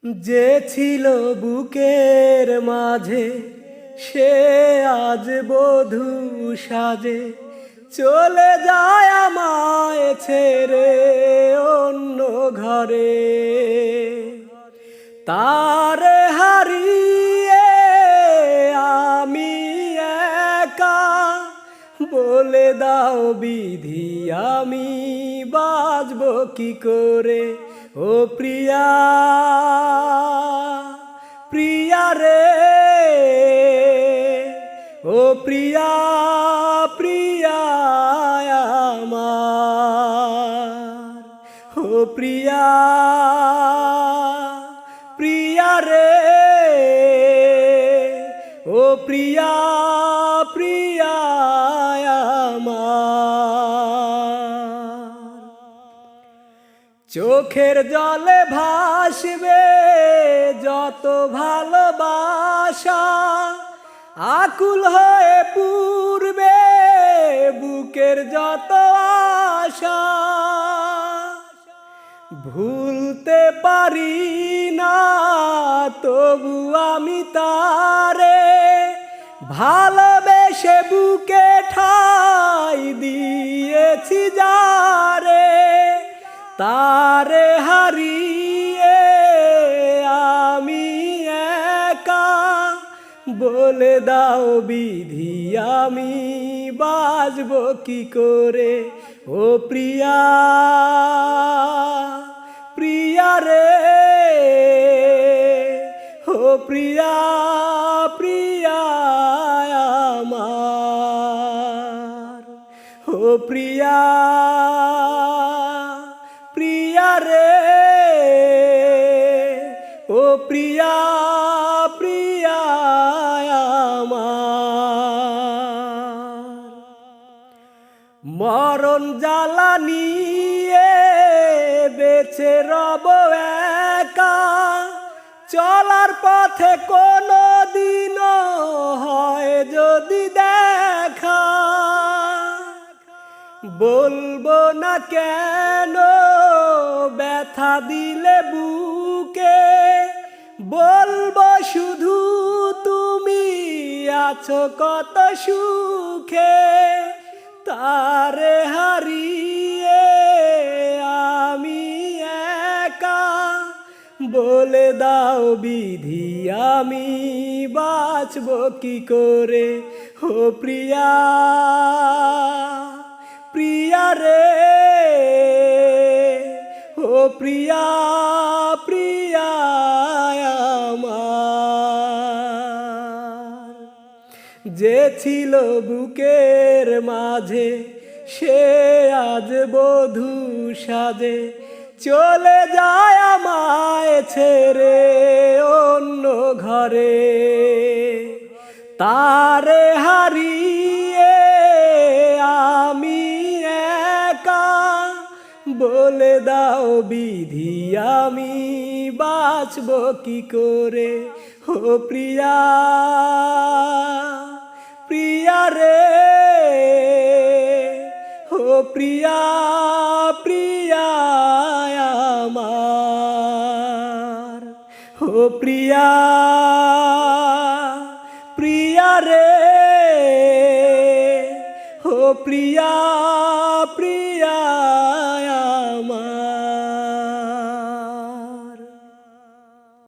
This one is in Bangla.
যে ছিল বুকের মাঝে সে আজ বধূ সাজে চলে যায় আমায় ছেড়ে অন্য ঘরে। তারে হারিয়ে আমি একা, বলে দাও বিধি আমি বাঁচব কি করে। ও প্রিয়া প্রিয়া রে, ও প্রিয়া প্রিয়া আমার, ও প্রিয়া প্রিয়া রে, ও প্রিয়া প্রিয়া আমার। চোখের জলে ভাসবে যত ভালোবাসা, আকুল হয়ে পূর্বে বুকের যত আশা। ভুলতে পারি না তবু আমি তারে, ভালোবেসে বুকে ঠাই দিয়েছি যারে। তারে হারিয়ে আমি একা, বলে দাও বিধি আমি বাঁচব কি করে। ও প্রিয়া প্রিয়া রে, ও প্রিয়া প্রিয়া আমার, ও প্রিয়া প্রিয়া রে, ও প্রিয়া প্রিয়া আমার। মরণ জ্বালা নিয়ে বেঁচে রব একা, চলার পথে কোনো দিনও হয় যদি দেখা। বলবো না কেন ব্যথা দিলে বুকে, বলবো শুধু তুমি আছো কত সুখে। তারে হারিয়ে আমি একা, বলে দাও বিধি আমি বাঁচব কি করে। ও প্রিয়া প্রিয়া রে, ও প্রিয়া প্রিয়া আমার। যে ছিল বুকের মাঝে সে আজ বধূ সাজে চলে যায় আমায় ছেড়ে অন্য ঘরে। তারে হারিয়ে আমি একা, বলে দাও বিধি আমি বাঁচব কি করে। ও প্রিয়া প্রিয়া রে, ও প্রিয়া প্রিয়া আমার, ও প্রিয়া প্রিয়া রে, ও প্রিয়া প্রিয়া